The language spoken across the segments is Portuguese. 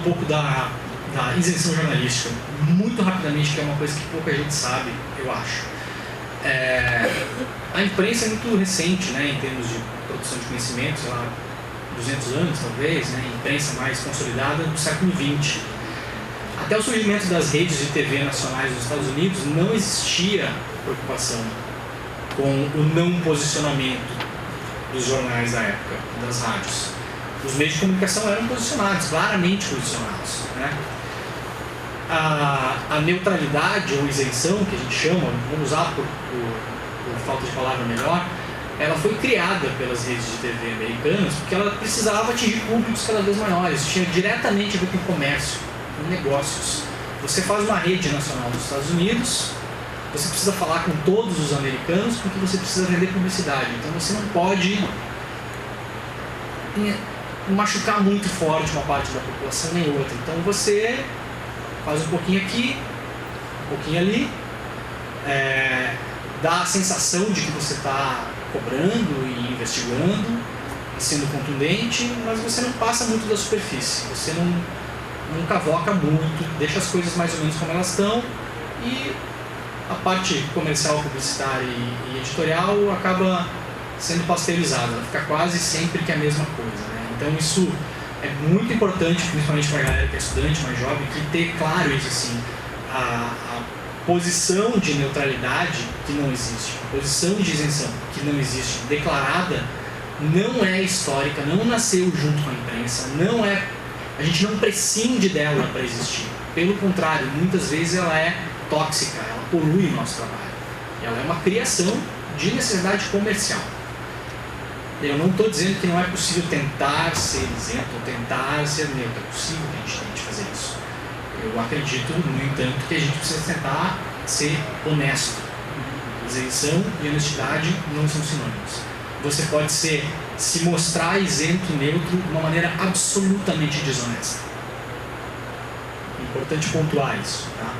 um pouco da isenção jornalística, muito rapidamente, que é uma coisa que pouca gente sabe, eu acho. A imprensa é muito recente, né, em termos de produção de conhecimento, sei lá, 200 anos talvez, né, imprensa mais consolidada do século XX. Até o surgimento das redes de TV nacionais dos Estados Unidos não existia preocupação com o não posicionamento dos jornais da época, das rádios. Os meios de comunicação eram posicionados, claramente posicionados, né? A neutralidade ou isenção, que a gente chama, vamos usar por falta de palavra melhor, ela foi criada pelas redes de TV americanas porque ela precisava atingir públicos cada vez maiores, tinha diretamente a ver com comércio, com negócios. Você faz uma rede nacional dos Estados Unidos, você precisa falar com todos os americanos porque você precisa vender publicidade, então você não pode machucar muito forte uma parte da população nem outra, então você faz um pouquinho aqui, um pouquinho ali, dá a sensação de que você está cobrando e investigando, e sendo contundente, mas você não passa muito da superfície, você não cavoca muito, deixa as coisas mais ou menos como elas estão, e a parte comercial, publicitária e editorial acaba sendo pasteurizada, ela fica quase sempre que a mesma coisa, né? Então isso é muito importante, principalmente para a galera que é estudante, mais jovem, que ter claro isso assim, a posição de neutralidade que não existe, a posição de isenção que não existe, declarada, não é histórica, não nasceu junto com a imprensa, a gente não prescinde dela para existir, pelo contrário, muitas vezes ela é tóxica, ela polui o nosso trabalho, ela é uma criação de necessidade comercial. Eu não estou dizendo que não é possível tentar ser isento ou tentar ser neutro, é possível que a gente tente fazer isso. Eu acredito, no entanto, que a gente precisa tentar ser honesto. Isenção e honestidade não são sinônimos. Você pode se mostrar isento e neutro de uma maneira absolutamente desonesta. É importante pontuar isso, tá?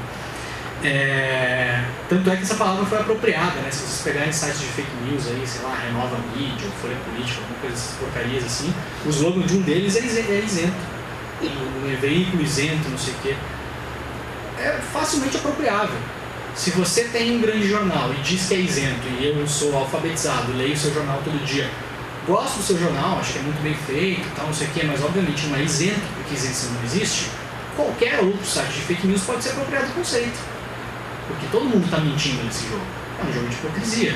Tanto é que essa palavra foi apropriada, né? Se vocês pegarem sites de fake news aí, sei lá, Renova Mídia, ou Folha Política, alguma coisa dessas porcarias assim, o slogan de um deles é isento. Um veículo isento, não sei o quê. É facilmente apropriável. Se você tem um grande jornal e diz que é isento, e eu sou alfabetizado, leio o seu jornal todo dia, gosto do seu jornal, acho que é muito bem feito, tal, não sei o quê, mas obviamente não é isento, porque isenção não existe, qualquer outro site de fake news pode ser apropriado do conceito. Porque todo mundo está mentindo nesse jogo. É um jogo de hipocrisia.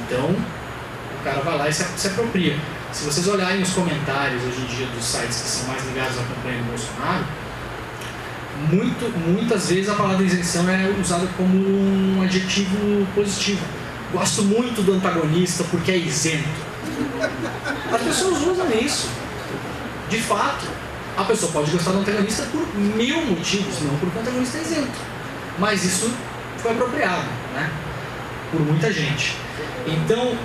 Então, o cara vai lá e se apropria. Se vocês olharem os comentários hoje em dia dos sites que são mais ligados à campanha do Bolsonaro, muitas vezes a palavra isenção é usada como um adjetivo positivo. Gosto muito do antagonista porque é isento. As pessoas usam isso. De fato, a pessoa pode gostar do antagonista por 1000 motivos, não porque o antagonista é isento. Mas isso foi apropriado, né, por muita gente. Então,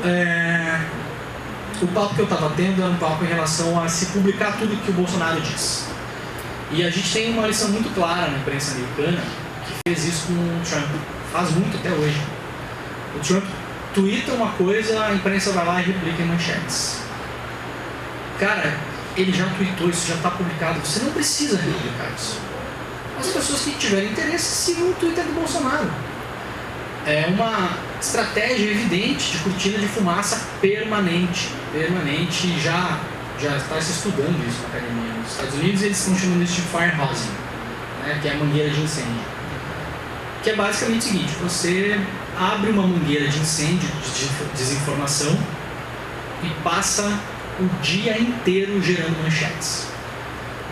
o papo que eu estava tendo era um papo em relação a se publicar tudo que o Bolsonaro diz. E a gente tem uma lição muito clara na imprensa americana que fez isso com o Trump, faz muito até hoje. O Trump twitta uma coisa, a imprensa vai lá e replica em manchetes. Cara, ele já tweetou, isso já está publicado, você não precisa replicar isso. As pessoas que tiverem interesse sigam o Twitter do Bolsonaro. É uma estratégia evidente de cortina de fumaça permanente, e já está se estudando isso na academia. Nos Estados Unidos eles estão chamando isso de firehousing, né, que é a mangueira de incêndio. Que é basicamente o seguinte, você abre uma mangueira de incêndio, de desinformação, e passa o dia inteiro gerando manchetes.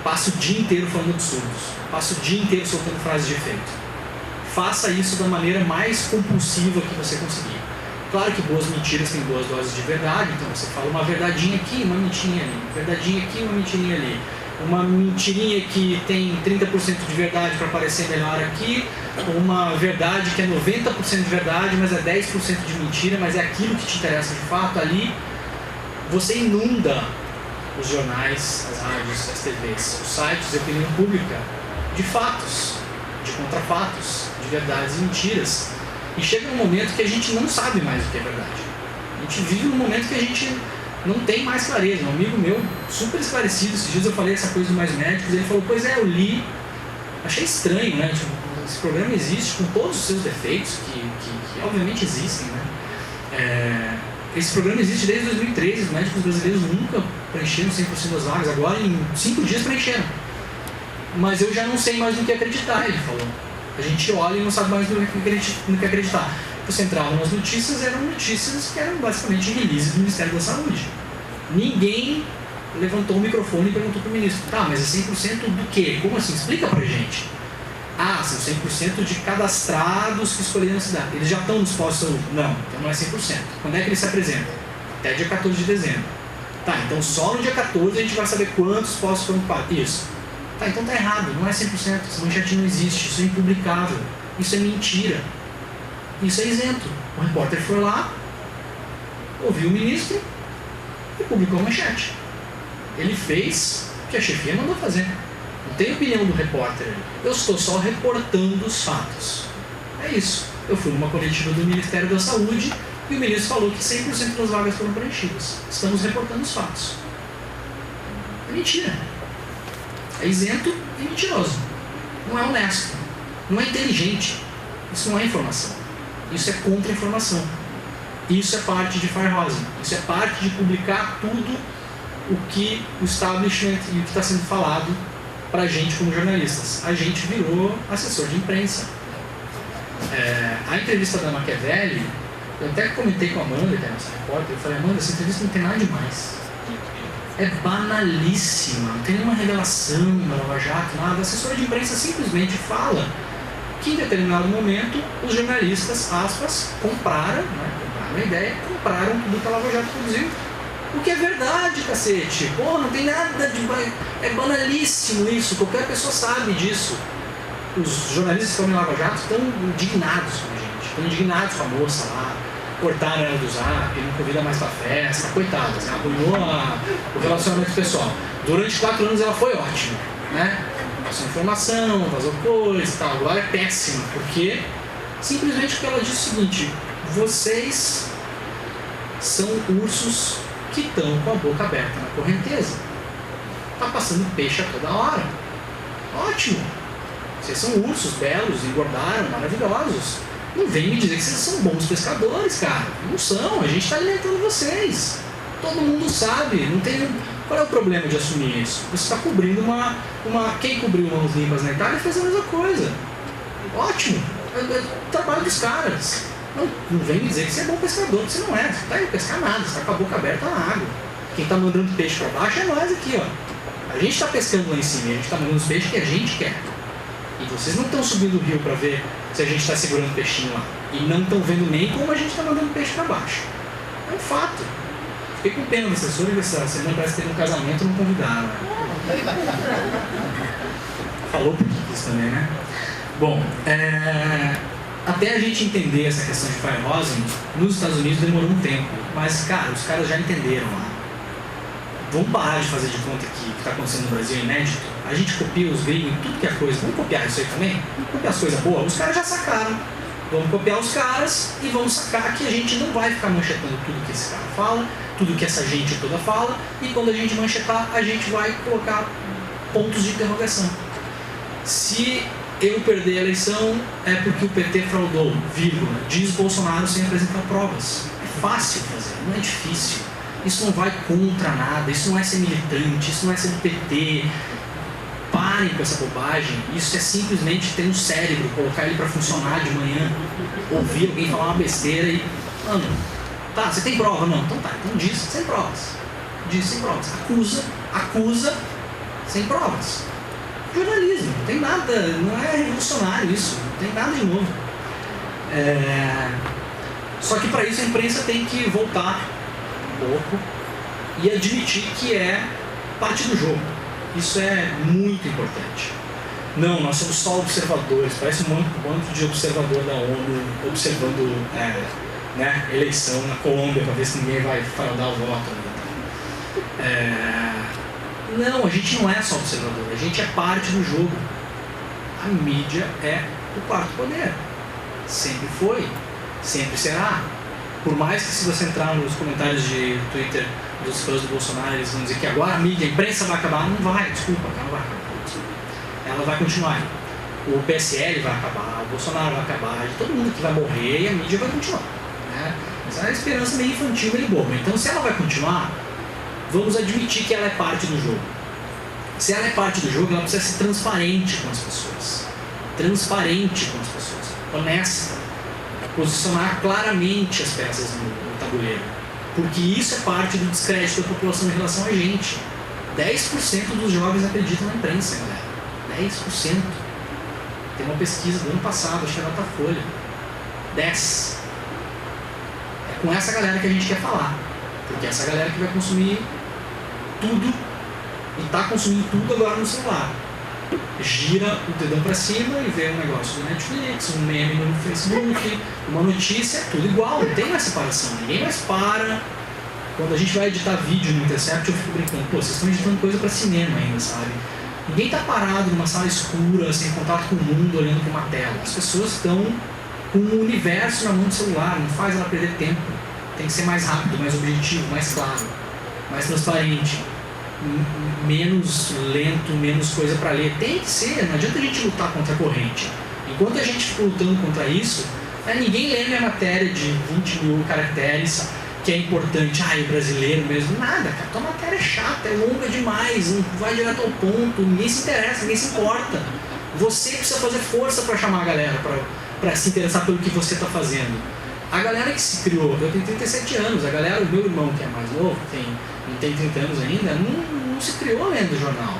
Passa o dia inteiro falando absurdos. Passa o dia inteiro soltando frases de efeito. Faça isso da maneira mais compulsiva que você conseguir. Claro que boas mentiras têm boas doses de verdade, então você fala uma verdadinha aqui, uma mentirinha ali, uma verdadinha aqui, uma mentirinha ali. Uma mentirinha que tem 30% de verdade para parecer melhor aqui, uma verdade que é 90% de verdade, mas é 10% de mentira, mas é aquilo que te interessa de fato ali. Você inunda os jornais, as rádios, as TVs, os sites de opinião pública de fatos, de contrafatos, de verdades e mentiras. E chega um momento que a gente não sabe mais o que é verdade. A gente vive num momento que a gente não tem mais clareza. Um amigo meu, super esclarecido, esses dias eu falei essa coisa do Mais Médicos, ele falou, pois é, eu li, achei estranho, né? Tipo, esse programa existe com todos os seus defeitos, que obviamente existem, né? Esse programa existe desde 2013, os médicos brasileiros nunca preencheram 100% das vagas, agora em 5 dias preencheram. Mas eu já não sei mais no que acreditar, ele falou. A gente olha e não sabe mais no que acreditar. Você entrava nas notícias, eram notícias que eram basicamente release do Ministério da Saúde. Ninguém levantou o microfone e perguntou para o ministro, tá, mas é 100% do quê? Como assim? Explica pra gente. Ah, são 100% de cadastrados que escolheram a cidade. Eles já estão nos postos de saúde? Não, então não é 100%. Quando é que eles se apresentam? Até dia 14 de dezembro. Tá, então só no dia 14 a gente vai saber quantos postos foram ocupados. Isso. Tá, então tá errado, não é 100%. Essa manchete não existe, isso é impublicável. Isso é mentira. Isso é isento. O repórter foi lá, ouviu o ministro e publicou a manchete. Ele fez o que a chefia mandou fazer. Não tem opinião do repórter. Eu estou só reportando os fatos. É isso. Eu fui numa coletiva do Ministério da Saúde e o ministro falou que 100% das vagas foram preenchidas. Estamos reportando os fatos. É mentira. É isento e mentiroso. Não é honesto. Não é inteligente. Isso não é informação. Isso é contra-informação. Isso é parte de firehosing. Isso é parte de publicar tudo o que o establishment e o que está sendo falado para a gente como jornalistas. A gente virou assessor de imprensa. A entrevista da Machiavelli, eu até comentei com a Amanda, que é a nossa repórter, eu falei, Amanda, essa entrevista não tem nada demais. É banalíssima, não tem nenhuma revelação na Lava Jato, nada. A assessora de imprensa simplesmente fala que em determinado momento os jornalistas, aspas, compraram a ideia, compraram tudo que a Lava Jato produziu. O que é verdade, cacete. Porra, não tem nada de... É banalíssimo isso, qualquer pessoa sabe disso. Os jornalistas que estão em Lava Jato estão indignados com a gente, estão indignados com a moça lá, cortaram ela do zap, não convida mais pra festa, coitadas, né? Arruinou o relacionamento pessoal. Durante 4 anos ela foi ótima, né? Passou informação, vazou coisa e tal. Agora é péssima, porque simplesmente porque ela diz o seguinte: vocês são ursos que estão com a boca aberta na correnteza. Tá passando peixe a toda hora. Ótimo! Vocês são ursos belos, engordaram, maravilhosos. Não vem me dizer que vocês são bons pescadores, cara. Não são, a gente está alimentando vocês. Todo mundo sabe, não tem... Qual é o problema de assumir isso? Você está cobrindo uma... Quem cobriu Mãos Limpas na Itália fez a mesma coisa. Ótimo, é o trabalho dos caras. Não vem me dizer que você é bom pescador, que você não é. Você não está indo pescar nada, você está com a boca aberta na água. Quem está mandando peixe para baixo é nós aqui, ó. A gente está pescando lá em cima, a gente está mandando os peixes que a gente quer. E vocês não estão subindo o rio para ver se a gente está segurando peixinho lá. E não estão vendo nem como a gente está mandando peixe para baixo. É um fato. Fiquei com pena da assessora e essa semana parece que teve um casamento e não convidaram. Falou por isso também, né? Bom, até a gente entender essa questão de firehosing, nos Estados Unidos demorou um tempo. Mas, cara, os caras já entenderam lá. Vamos parar de fazer de conta que o que está acontecendo no Brasil é inédito. A gente copia os gringos em tudo que é coisa. Vamos copiar isso aí também? Vamos copiar as coisas boas? Os caras já sacaram. Vamos copiar os caras e vamos sacar que a gente não vai ficar manchetando tudo que esse cara fala, tudo que essa gente toda fala, e quando a gente manchetar, a gente vai colocar pontos de interrogação. Se eu perder a eleição, é porque o PT fraudou, vírgula, diz Bolsonaro sem apresentar provas. É fácil fazer, não é difícil. Isso não vai contra nada, isso não é ser militante, isso não é ser do PT. Parem com essa bobagem. Isso é simplesmente ter um cérebro, colocar ele para funcionar de manhã, ouvir alguém falar uma besteira e... Mano, tá, você tem prova? Não. Então tá, então diz sem provas. Diz sem provas. Acusa sem provas. Jornalismo, não tem nada, não é revolucionário isso, não tem nada de novo. Só que para isso a imprensa tem que voltar um pouco e admitir que é parte do jogo. Isso é muito importante. Não, nós somos só observadores. Parece um monte de observador da ONU observando eleição na Colômbia para ver se ninguém vai fraudar o voto. Não, a gente não é só observador. A gente é parte do jogo. A mídia é o quarto poder. Sempre foi. Sempre será. Por mais que, se você entrar nos comentários de Twitter dos fãs do Bolsonaro, eles vão dizer que agora a mídia, a imprensa vai acabar. Não vai, desculpa, não vai acabar. Ela vai continuar. O PSL vai acabar, o Bolsonaro vai acabar, todo mundo que vai morrer e a mídia vai continuar. Né? Essa é a esperança meio infantil, meio boba. Então, se ela vai continuar, vamos admitir que ela é parte do jogo. Se ela é parte do jogo, ela precisa ser transparente com as pessoas. Transparente com as pessoas. Honesta. Posicionar claramente as peças no tabuleiro. Porque isso é parte do descrédito da população em relação a gente. 10% dos jovens acreditam na imprensa, galera. 10%. Tem uma pesquisa do ano passado, acho que era da Folha. 10%. É com essa galera que a gente quer falar. Porque é essa galera que vai consumir tudo e está consumindo tudo agora no celular. Gira o dedão para cima e vê um negócio do Netflix, um meme no Facebook, uma notícia, tudo igual, não tem mais separação, ninguém mais para. Quando a gente vai editar vídeo no Intercept, eu fico brincando, pô, vocês estão editando coisa para cinema ainda, sabe? Ninguém está parado numa sala escura, sem contato com o mundo, olhando para uma tela. As pessoas estão com o universo na mão do celular, não faz ela perder tempo. Tem que ser mais rápido, mais objetivo, mais claro, mais transparente. Menos lento, menos coisa para ler. Tem que ser, não adianta a gente lutar contra a corrente. Enquanto a gente fica lutando contra isso, ninguém lê minha matéria de 20 mil caracteres, que é importante, o brasileiro mesmo. Nada, cara, tua matéria é chata, é longa demais, não vai direto ao ponto, ninguém se interessa, ninguém se importa. Você precisa fazer força para chamar a galera, para se interessar pelo que você está fazendo. A galera que se criou, eu tenho 37 anos, a galera, o meu irmão que é mais novo, não tem 30 anos ainda, não se criou lendo jornal.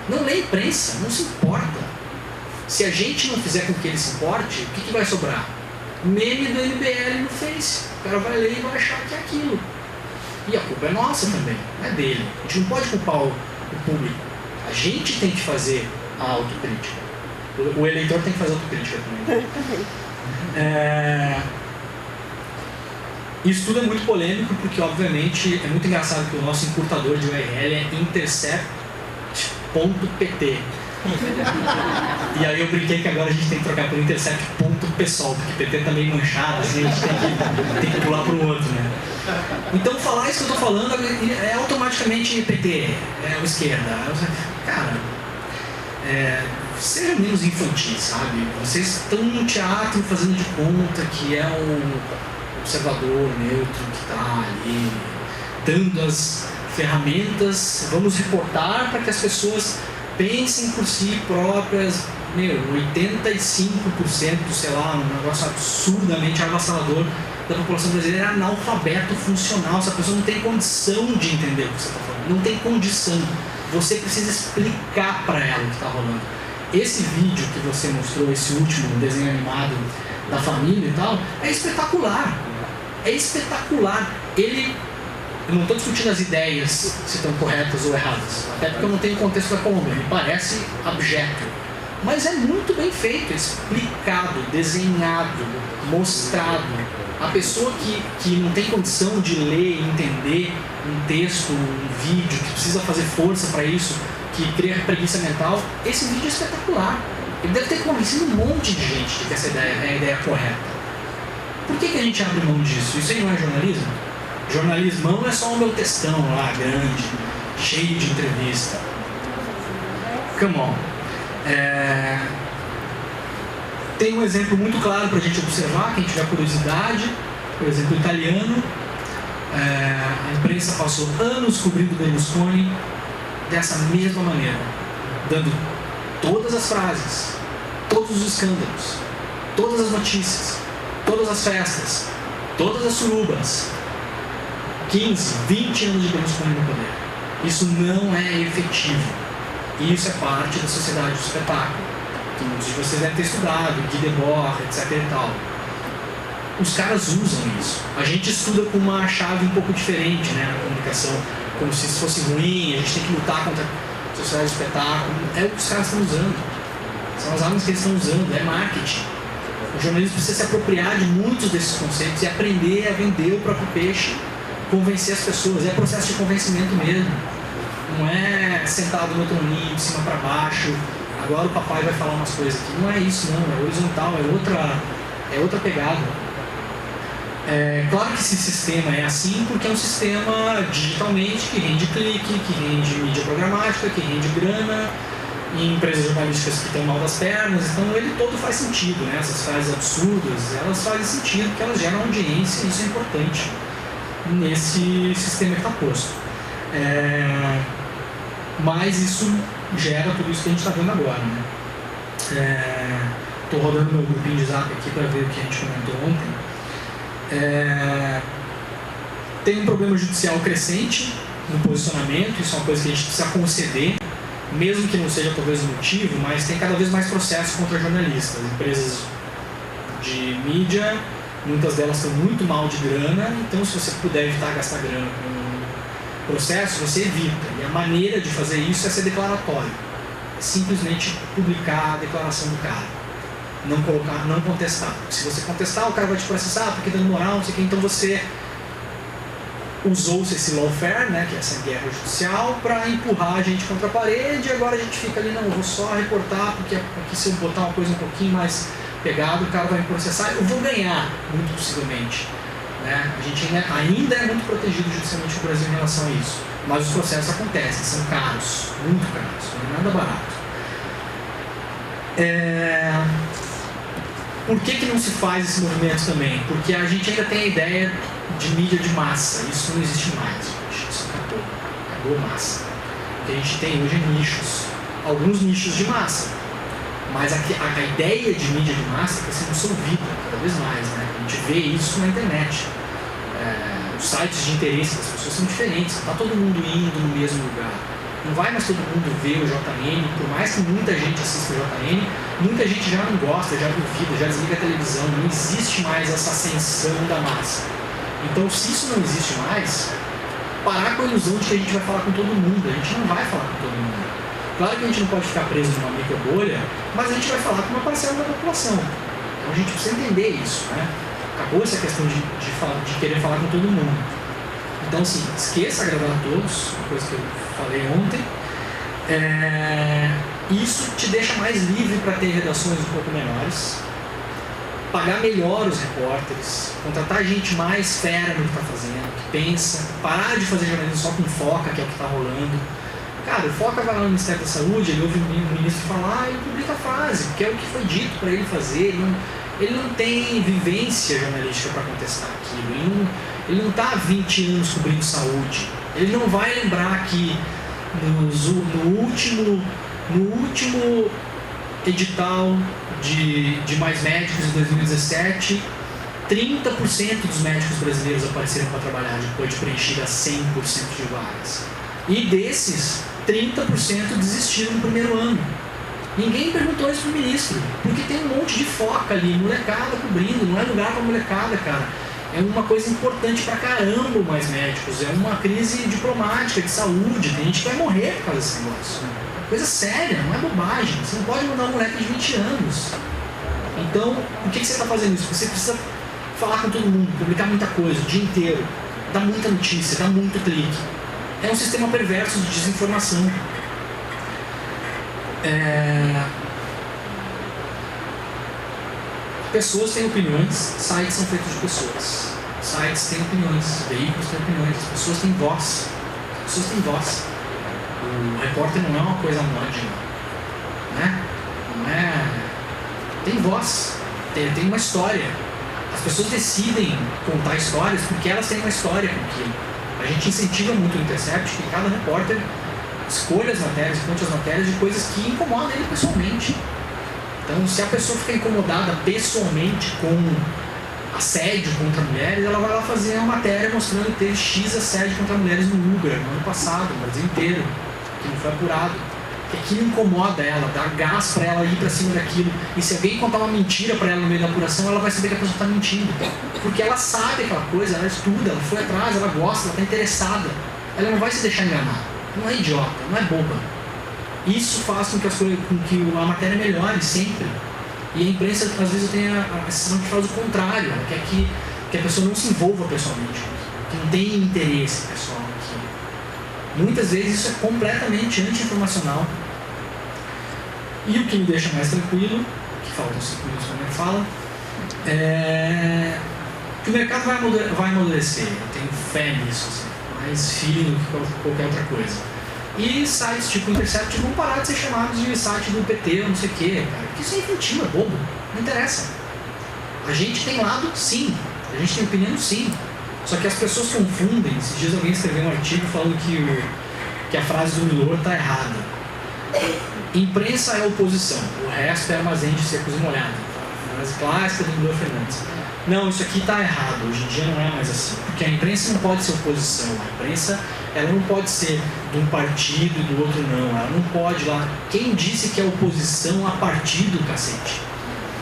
Não lê imprensa, não se importa. Se a gente não fizer com que ele se importe, o que vai sobrar? Meme do MBL no Face. O cara vai ler e vai achar que é aquilo. E a culpa é nossa também, não é dele. A gente não pode culpar o público. A gente tem que fazer a autocrítica. O eleitor tem que fazer a autocrítica também. Isso tudo é muito polêmico porque, obviamente, é muito engraçado que o nosso encurtador de URL é intercept.pt. E aí eu brinquei que agora a gente tem que trocar por intercept.pessoal, porque PT tá meio manchado, assim, a gente tem que pular para o outro, né? Então, falar isso que eu tô falando é automaticamente PT, é a esquerda. Cara, seja menos infantil, sabe? Vocês estão no teatro fazendo de conta que é um observador neutro que está ali dando as ferramentas, vamos reportar para que as pessoas pensem por si próprias. 85%, sei lá, um negócio absurdamente avassalador da população brasileira é analfabeto funcional. Essa pessoa não tem condição de entender o que você está falando, não tem condição. Você precisa explicar para ela o que está rolando. Esse vídeo que você mostrou, esse último desenho animado da família e tal, é espetacular. É espetacular. Eu não estou discutindo as ideias se estão corretas ou erradas, até porque eu não tenho contexto da Colômbia, me parece abjeto. Mas é muito bem feito, explicado, desenhado, mostrado. A pessoa que não tem condição de ler e entender um texto, um vídeo, que precisa fazer força para isso, que cria preguiça mental, esse vídeo é espetacular. Ele deve ter convencido um monte de gente de que essa ideia é a ideia correta. Por que a gente abre mão disso? Isso aí não é jornalismo? Jornalismão não é só o meu textão lá, grande, cheio de entrevista. Come on. Tem um exemplo muito claro para a gente observar, quem tiver curiosidade, por exemplo, italiano. A imprensa passou anos cobrindo Berlusconi dessa mesma maneira, dando todas as frases, todos os escândalos, todas as notícias, todas as festas, todas as surubas. 15, 20 anos de Berlusconi no poder. Isso não é efetivo. Isso é parte da sociedade do espetáculo, que muitos de vocês devem ter estudado, Guy Debord, etc e tal. Os caras usam isso. A gente estuda com uma chave um pouco diferente, né, na comunicação, como se isso fosse ruim, a gente tem que lutar contra a sociedade do espetáculo. É o que os caras estão usando. São as armas que eles estão usando, é marketing. O jornalismo precisa se apropriar de muitos desses conceitos e aprender a vender o próprio peixe, convencer as pessoas. É processo de convencimento mesmo. Não é sentado no troninho, de cima para baixo, agora o papai vai falar umas coisas aqui. Não é isso, não. É horizontal, é outra pegada. Claro que esse sistema é assim porque é um sistema digitalmente que rende clique, que rende mídia programática, que rende grana, em empresas jornalísticas que estão mal das pernas, então ele todo faz sentido, né? Essas frases absurdas, elas fazem sentido porque elas geram audiência e isso é importante nesse sistema que está posto. Mas isso gera tudo isso que a gente está vendo agora, né? Estou rodando meu grupinho de zap aqui para ver o que a gente comentou ontem. Tem um problema judicial crescente no posicionamento, isso é uma coisa que a gente precisa conceder, mesmo que não seja talvez o motivo, mas tem cada vez mais processos contra jornalistas. Empresas de mídia, muitas delas estão muito mal de grana, então se você puder evitar gastar grana com processo, você evita. E a maneira de fazer isso é ser declaratório. É simplesmente publicar a declaração do cara. Não colocar, não contestar. Se você contestar, o cara vai te processar porque dando moral, não sei o que. Então você usou-se esse lawfare, né, que é essa guerra judicial, para empurrar a gente contra a parede, e agora a gente fica ali, não, eu vou só reportar, porque aqui se eu botar uma coisa um pouquinho mais pegada, o cara vai me processar, eu vou ganhar, muito possivelmente. Né? A gente ainda é muito protegido judicialmente no Brasil em relação a isso. Mas os processos acontecem, são caros, muito caros, não é nada barato. Por que não se faz esse movimento também? Porque a gente ainda tem a ideia de mídia de massa. Isso não existe mais, gente. Isso acabou massa. O que a gente tem hoje é nichos. Alguns nichos de massa. Mas a ideia de mídia de massa está sendo dissolvida cada vez mais, né? A gente vê isso na internet. Os sites de interesse das pessoas são diferentes. Não está todo mundo indo no mesmo lugar. Não vai mais todo mundo ver o JN, por mais que muita gente assista o JN, muita gente já não gosta, já duvida, já desliga a televisão, não existe mais essa ascensão da massa. Então, se isso não existe mais, parar com a ilusão de que a gente vai falar com todo mundo, a gente não vai falar com todo mundo. Claro que a gente não pode ficar preso numa micro bolha, mas a gente vai falar com uma parcela da população. Então a gente precisa entender isso, né? Acabou essa questão de querer falar com todo mundo. Então, assim, esqueça agradar a todos, uma coisa que eu falei ontem. Isso te deixa mais livre para ter redações um pouco menores, pagar melhor os repórteres, contratar gente mais fera no que está fazendo, que pensa, parar de fazer jornalismo só com foca, que é o que está rolando. Cara, o foca vai lá no Ministério da Saúde, ele ouve o ministro falar e publica a frase, porque é o que foi dito para ele fazer. Ele não tem vivência jornalística para contestar aquilo. Ele não está há 20 anos cobrindo saúde. Ele não vai lembrar que no último edital de Mais Médicos em 2017, 30% dos médicos brasileiros apareceram para trabalhar depois de preencher as 100% de vagas. E desses, 30% desistiram no primeiro ano. Ninguém perguntou isso pro ministro, porque tem um monte de foca ali, molecada cobrindo, não é lugar pra molecada, cara. É uma coisa importante pra caramba o Mais Médicos, é uma crise diplomática, de saúde, tem gente que vai morrer por causa desse negócio. É coisa séria, não é bobagem, você não pode mandar um moleque de 20 anos. Então, por que você está fazendo isso? Você precisa falar com todo mundo, publicar muita coisa, o dia inteiro, dar muita notícia, dar muito clique. É um sistema perverso de desinformação. Pessoas têm opiniões, sites são feitos de pessoas. Sites têm opiniões, veículos têm opiniões, as pessoas têm voz. As pessoas têm voz. O repórter não é uma coisa anónima, né? Não é... Tem voz, tem uma história. As pessoas decidem contar histórias porque elas têm uma história com aquilo. A gente incentiva muito o Intercept que cada repórter escolha as matérias, conte as matérias de coisas que incomodam ele pessoalmente. Então, se a pessoa fica incomodada pessoalmente com assédio contra mulheres, ela vai lá fazer uma matéria mostrando que teve X assédio contra mulheres no Uber, no ano passado, no Brasil inteiro, que não foi apurado. Que aquilo incomoda ela, dá gás para ela ir para cima daquilo. E se alguém contar uma mentira para ela no meio da apuração, ela vai saber que a pessoa está mentindo. Porque ela sabe aquela coisa, ela estuda, ela foi atrás, ela gosta, ela está interessada. Ela não vai se deixar enganar. Não é idiota, não é boba. Isso faz com que a matéria melhore sempre. E a imprensa, às vezes, tem a sensação que faz o contrário. Ela quer que a pessoa não se envolva pessoalmente, que não tenha interesse pessoal. Muitas vezes isso é completamente anti-informacional. E o que me deixa mais tranquilo, que faltam 5 minutos para a minha fala, que o mercado vai amadurecer, eu tenho fé nisso, assim, mais feeling do que qualquer outra coisa. E sites tipo Intercept vão parar de ser chamados de site do PT ou não sei o que, cara, porque isso é infantil, é bobo, não interessa. A gente tem lado, sim, a gente tem opinião, sim, só que as pessoas confundem. Esses dias alguém escreveu um artigo falando que a frase do Milor está errada. Imprensa é oposição, o resto é armazém de secos e molhados. Frase clássica do Milor Fernandes. Não, isso aqui está errado, hoje em dia não é mais assim. Porque a imprensa não pode ser oposição, a imprensa ela não pode ser de um partido e do outro não, ela não pode lá. Quem disse que é oposição a partido, cacete?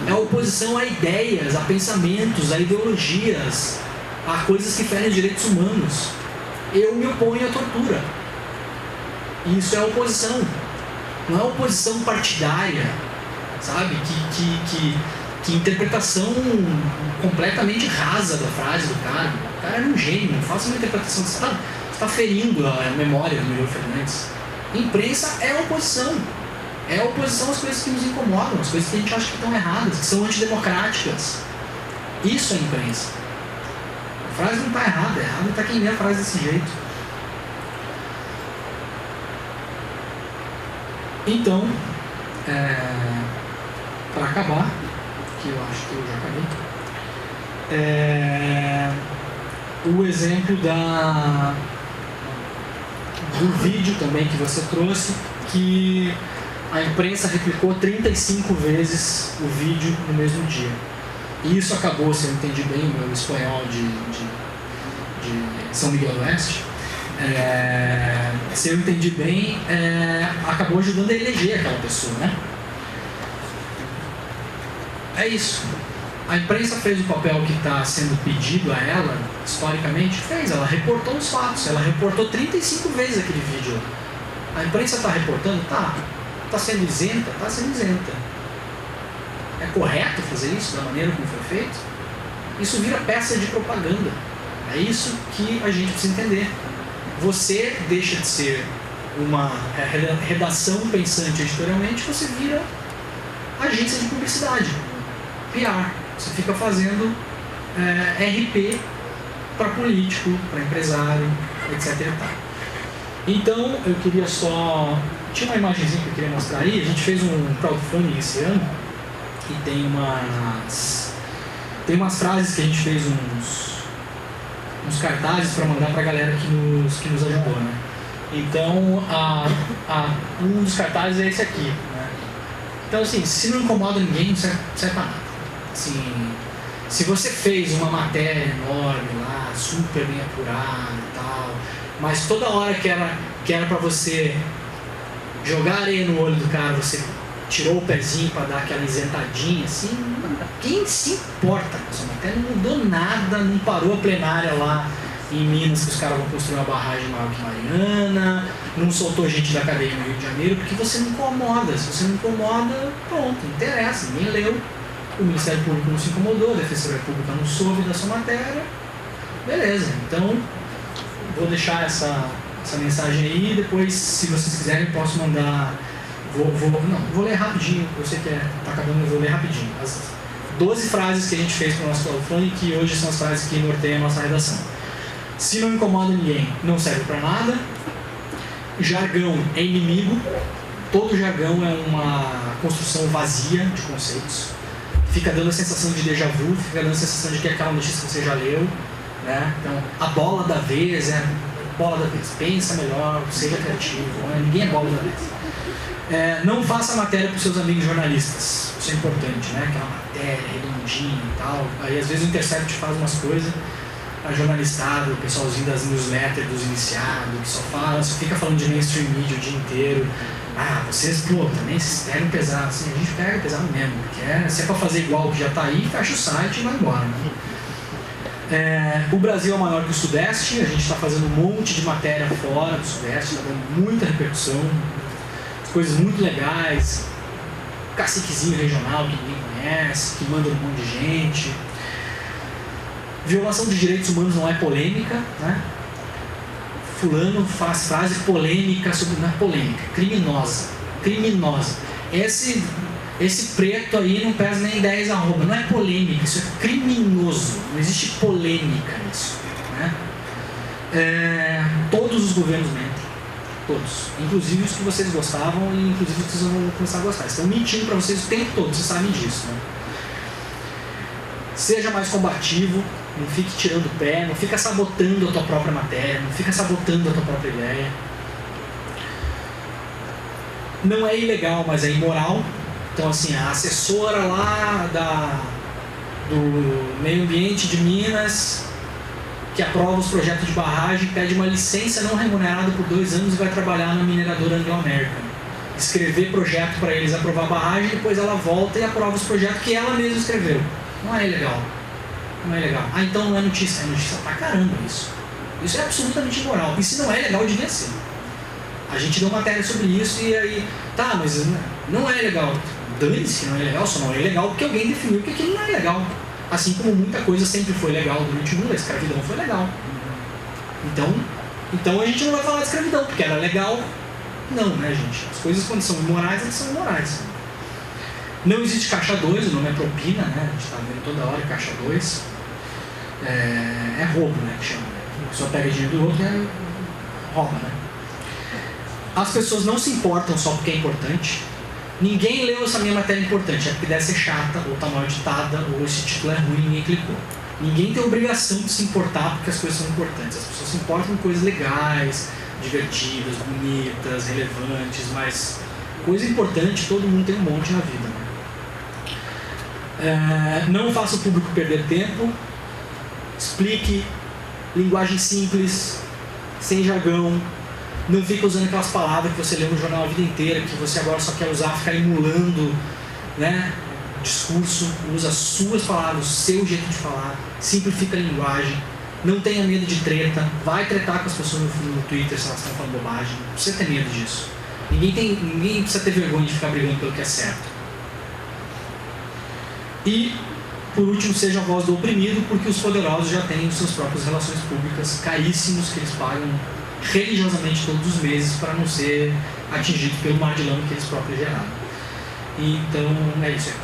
É oposição a ideias, a pensamentos, a ideologias, a coisas que ferem direitos humanos. Eu me oponho à tortura. Isso é oposição. Não é oposição partidária, sabe? Que interpretação completamente rasa da frase do cara. O cara era um gênio, não faça uma interpretação. Você está ferindo a memória do Milor Fernandes. Imprensa é oposição. É oposição às coisas que nos incomodam, às coisas que a gente acha que estão erradas, que são antidemocráticas. Isso é imprensa. A frase não está errada, errado está quem lê a frase desse jeito. Então, para acabar, que eu acho que eu já acabei, o exemplo do vídeo também que você trouxe, que a imprensa replicou 35 vezes o vídeo no mesmo dia. E isso acabou, se eu entendi bem o meu espanhol de São Miguel do Oeste, se eu entendi bem, acabou ajudando a eleger aquela pessoa, né? É isso. A imprensa fez o papel que está sendo pedido a ela, historicamente, fez. Ela reportou os fatos, ela reportou 35 vezes aquele vídeo. A imprensa está reportando? Tá. Está sendo isenta? Está sendo isenta. É correto fazer isso da maneira como foi feito? Isso vira peça de propaganda. É isso que a gente precisa entender. Você deixa de ser uma redação pensante editorialmente, você vira agência de publicidade, PR. Você fica fazendo RP para político, para empresário, etc. Então, eu queria só... Tinha uma imagenzinha que eu queria mostrar aí. A gente fez um crowdfunding esse ano e tem umas frases que a gente fez uns cartazes para mandar para a galera que nos ajudou, né? Então, um dos cartazes é esse aqui, né? Então, assim, se não incomoda ninguém, não serve para nada. Assim, se você fez uma matéria enorme lá, super bem apurada e tal, mas toda hora que era para você jogar areia no olho do cara, você tirou o pezinho para dar aquela isentadinha, assim, quem se importa com essa matéria? Não mudou nada, não parou a plenária lá em Minas que os caras vão construir uma barragem maior que Mariana, não soltou gente da cadeia no Rio de Janeiro, porque você não incomoda. Se você não incomoda, pronto, não interessa, ninguém leu, o Ministério Público não se incomodou, a Defensoria Pública não soube da sua matéria, beleza. Então, vou deixar essa mensagem aí, depois, se vocês quiserem, posso mandar... Vou ler rapidinho, eu sei que tá acabando, eu vou ler rapidinho. As 12 frases que a gente fez para o nosso crowdfunding, que hoje são as frases que norteiam a nossa redação. Se não incomoda ninguém, não serve para nada. Jargão é inimigo. Todo jargão é uma construção vazia de conceitos. Fica dando a sensação de déjà vu, fica dando a sensação de que é aquela notícia que você já leu, né? Então, a bola da vez é bola da vez. Pensa melhor, seja criativo. Ninguém é bola da vez. Não faça matéria para os seus amigos jornalistas. Isso é importante, né? Aquela matéria redondinha e tal. Aí às vezes o Intercept faz umas coisas, a jornalistada, o pessoalzinho das newsletters dos iniciados, que só fica falando de mainstream media o dia inteiro. Vocês, também vocês pegam pesado. Assim, a gente pega pesado mesmo, porque se é para fazer igual o que já está aí, fecha o site e vai embora, né? O Brasil é maior que o Sudeste, a gente está fazendo um monte de matéria fora do Sudeste, está dando muita repercussão, coisas muito legais, caciquezinho regional que ninguém conhece, que manda um monte de gente. Violação de direitos humanos não é polêmica, né? Fulano faz frase polêmica sobre... Não é polêmica, criminosa. Criminosa. Esse preto aí não pesa nem 10 arroba. Não é polêmica, isso é criminoso. Não existe polêmica nisso, né? Todos os governos mentem. Todos. Inclusive os que vocês gostavam e inclusive os que vocês vão começar a gostar. Estão mentindo para vocês o tempo todo, vocês sabem disso, né? Seja mais combativo, não fique tirando o pé, não fica sabotando a tua própria matéria, não fica sabotando a tua própria ideia. Não é ilegal, mas é imoral. Então, assim, a assessora lá do meio ambiente de Minas, que aprova os projetos de barragem, pede uma licença não remunerada por 2 anos e vai trabalhar na mineradora Anglo American. Escrever projeto para eles aprovar a barragem, depois ela volta e aprova os projetos que ela mesma escreveu. Não é legal. Não é legal. Ah, então não é notícia. É notícia pra caramba isso. Isso é absolutamente imoral. E se não é legal, devia ser. A gente deu matéria sobre isso e aí... Tá, mas não é legal. Dane-se, não é legal. Só não é legal porque alguém definiu que aquilo não é legal. Assim como muita coisa sempre foi legal durante o mundo. A escravidão foi legal. Então a gente não vai falar de escravidão porque era legal. Não, né, gente? As coisas quando são imorais, elas são imorais. Não existe caixa 2, o nome é propina, né? A gente está vendo toda hora caixa 2. É roubo, né? Que chama. A pessoa pega dinheiro do outro e rouba, né? As pessoas não se importam só porque é importante. Ninguém leu essa minha matéria importante, é porque deve ser chata, ou está mal editada, ou esse título é ruim e ninguém clicou. Ninguém tem obrigação de se importar porque as coisas são importantes. As pessoas se importam com coisas legais, divertidas, bonitas, relevantes, mas coisa importante todo mundo tem um monte na vida, né? Não faça o público perder tempo. Explique, linguagem simples, sem jargão. Não fica usando aquelas palavras que você leu no jornal a vida inteira, que você agora só quer usar, ficar emulando, né? Discurso. Usa as suas palavras, o seu jeito de falar. Simplifica a linguagem. Não tenha medo de treta. Vai tretar com as pessoas no Twitter se elas estão falando bobagem. Não precisa ter medo disso. Ninguém precisa ter vergonha de ficar brigando pelo que é certo. E, por último, seja a voz do oprimido, porque os poderosos já têm as suas próprias relações públicas caríssimos que eles pagam religiosamente todos os meses para não ser atingido pelo mar de lama que eles próprios geraram. Então, é isso aí.